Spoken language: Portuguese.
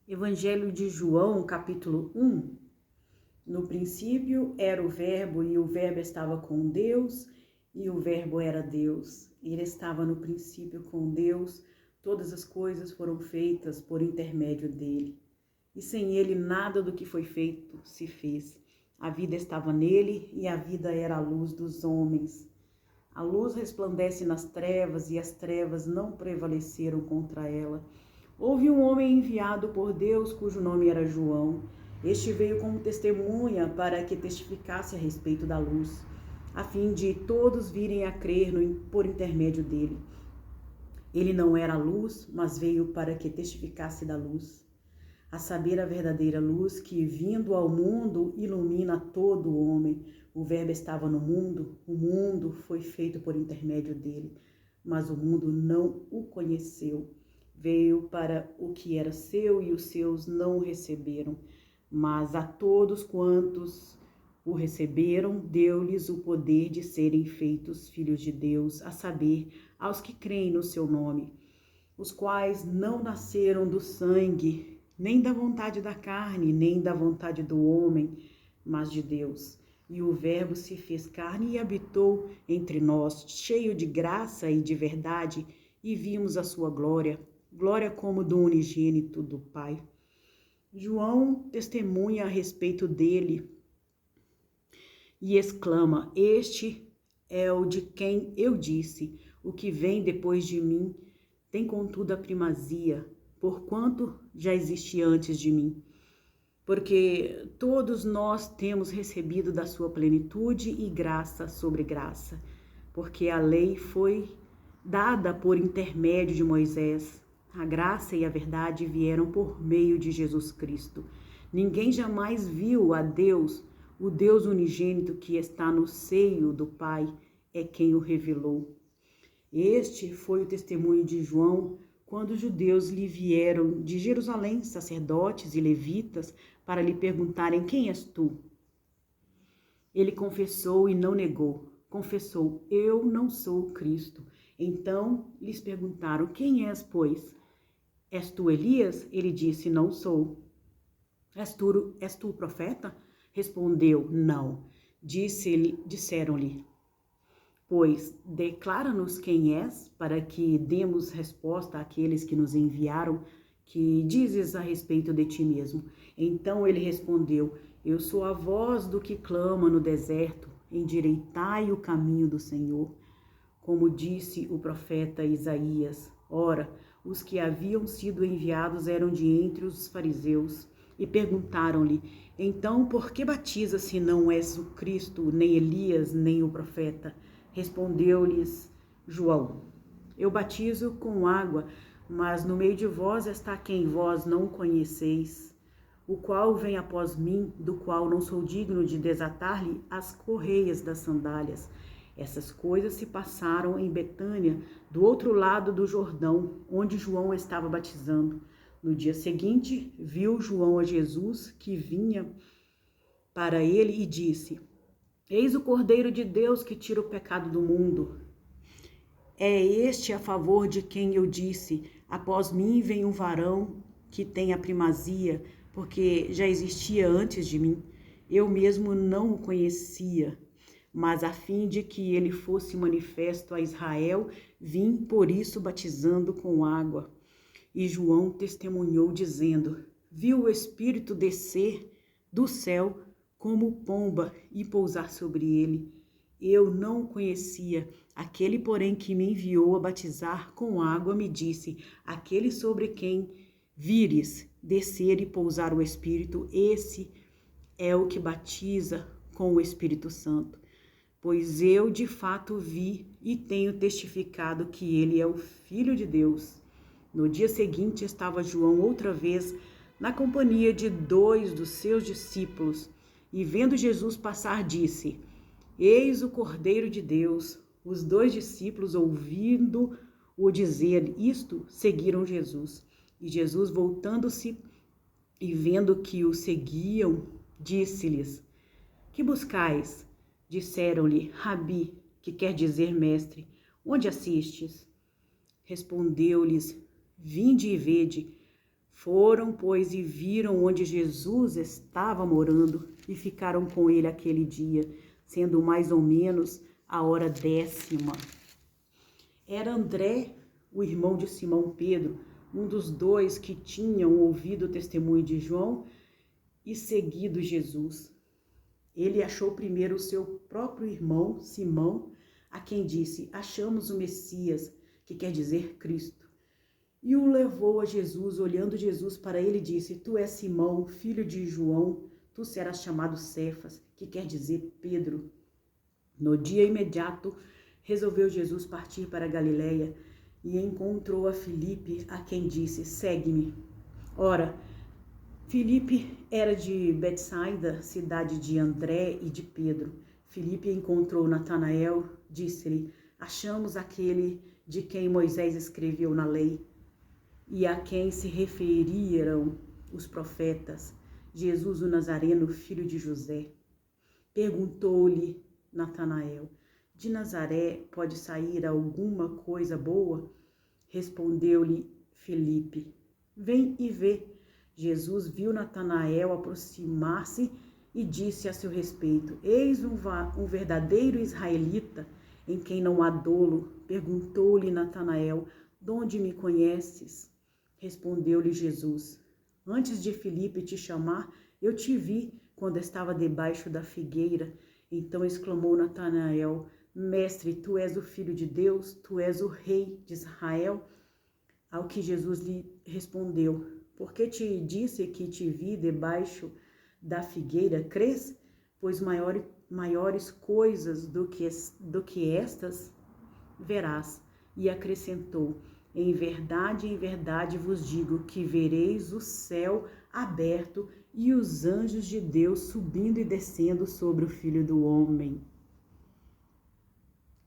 Evangelho de João, capítulo 1. No princípio era o Verbo, e o Verbo estava com Deus, e o Verbo era Deus. Ele estava no princípio com Deus, todas as coisas foram feitas por intermédio dele. E sem ele nada do que foi feito se fez. A vida estava nele, e a vida era a luz dos homens. A luz resplandece nas trevas, e as trevas não prevaleceram contra ela. Houve um homem enviado por Deus, cujo nome era João. Este veio como testemunha para que testificasse a respeito da luz, a fim de todos virem a crer por intermédio dele. Ele não era a luz, mas veio para que testificasse da luz, a saber, a verdadeira luz que, vindo ao mundo, ilumina todo o homem. O Verbo estava no mundo, o mundo foi feito por intermédio dele, mas o mundo não o conheceu. Veio para o que era seu e os seus não o receberam, mas a todos quantos o receberam, deu-lhes o poder de serem feitos filhos de Deus, a saber, aos que creem no seu nome, os quais não nasceram do sangue, nem da vontade da carne, nem da vontade do homem, mas de Deus. E o Verbo se fez carne e habitou entre nós, cheio de graça e de verdade, e vimos a sua glória, glória como do unigênito do Pai. João testemunha a respeito dele e exclama: Este é o de quem eu disse, o que vem depois de mim tem contudo a primazia, porquanto já existia antes de mim. Porque todos nós temos recebido da sua plenitude e graça sobre graça, porque a lei foi dada por intermédio de Moisés. A graça e a verdade vieram por meio de Jesus Cristo. Ninguém jamais viu a Deus, o Deus unigênito que está no seio do Pai é quem o revelou. Este foi o testemunho de João quando os judeus lhe vieram de Jerusalém, sacerdotes e levitas, para lhe perguntarem: quem és tu? Ele confessou e não negou. Confessou: eu não sou o Cristo. Então lhes perguntaram: quem és, pois? És tu Elias? Ele disse: não sou. És tu o profeta? Respondeu: não. Disseram-lhe: pois declara-nos quem és, para que demos resposta àqueles que nos enviaram, que dizes a respeito de ti mesmo. Então ele respondeu: eu sou a voz do que clama no deserto, endireitai o caminho do Senhor. Como disse o profeta Isaías: ora, os que haviam sido enviados eram de entre os fariseus, e perguntaram-lhe: então por que batiza se não és o Cristo, nem Elias, nem o profeta? Respondeu-lhes João: eu batizo com água, mas no meio de vós está quem vós não conheceis, o qual vem após mim, do qual não sou digno de desatar-lhe as correias das sandálias. Essas coisas se passaram em Betânia, do outro lado do Jordão, onde João estava batizando. No dia seguinte, viu João a Jesus, que vinha para ele, e disse: eis o Cordeiro de Deus que tira o pecado do mundo. É este a favor de quem eu disse: após mim vem um varão que tem a primazia, porque já existia antes de mim. Eu mesmo não o conhecia, mas a fim de que ele fosse manifesto a Israel, vim por isso batizando com água. E João testemunhou, dizendo: viu o Espírito descer do céu como pomba e pousar sobre ele. Eu não o conhecia. Aquele, porém, que me enviou a batizar com água, me disse: aquele sobre quem vires descer e pousar o Espírito, esse é o que batiza com o Espírito Santo. Pois eu de fato vi e tenho testificado que ele é o Filho de Deus. No dia seguinte estava João outra vez na companhia de 2 dos seus discípulos, e vendo Jesus passar, disse: eis o Cordeiro de Deus. Os 2 discípulos, ouvindo-o dizer isto, seguiram Jesus. E Jesus, voltando-se e vendo que o seguiam, disse-lhes: que buscais? Disseram-lhe: Rabi, que quer dizer mestre, onde assistes? Respondeu-lhes: vinde e vede. Foram, pois, e viram onde Jesus estava morando e ficaram com ele aquele dia, sendo mais ou menos a hora 10ª. Era André, o irmão de Simão Pedro, um dos dois que tinham ouvido o testemunho de João e seguido Jesus. Ele achou primeiro o seu próprio irmão, Simão, a quem disse: achamos o Messias, que quer dizer Cristo. E o levou a Jesus. Olhando Jesus para ele, disse: tu és Simão, filho de João, tu serás chamado Cefas, que quer dizer Pedro. No dia imediato, resolveu Jesus partir para a Galiléia e encontrou a Filipe, a quem disse: segue-me. Ora, Filipe era de Betsaida, cidade de André e de Pedro. Filipe encontrou Natanael, disse-lhe: achamos aquele de quem Moisés escreveu na lei e a quem se referiram os profetas, Jesus o Nazareno, filho de José. Perguntou-lhe Natanael: de Nazaré pode sair alguma coisa boa? Respondeu-lhe Filipe: vem e vê. Jesus viu Natanael aproximar-se e disse a seu respeito: eis um verdadeiro israelita, em quem não há dolo. Perguntou-lhe Natanael: de onde me conheces? Respondeu-lhe Jesus: antes de Filipe te chamar, eu te vi quando estava debaixo da figueira. Então exclamou Natanael: mestre, tu és o Filho de Deus, tu és o Rei de Israel. Ao que Jesus lhe respondeu: porque te disse que te vi debaixo da figueira, crês? Pois maiores coisas do que estas verás. E acrescentou: em verdade vos digo que vereis o céu aberto e os anjos de Deus subindo e descendo sobre o Filho do Homem.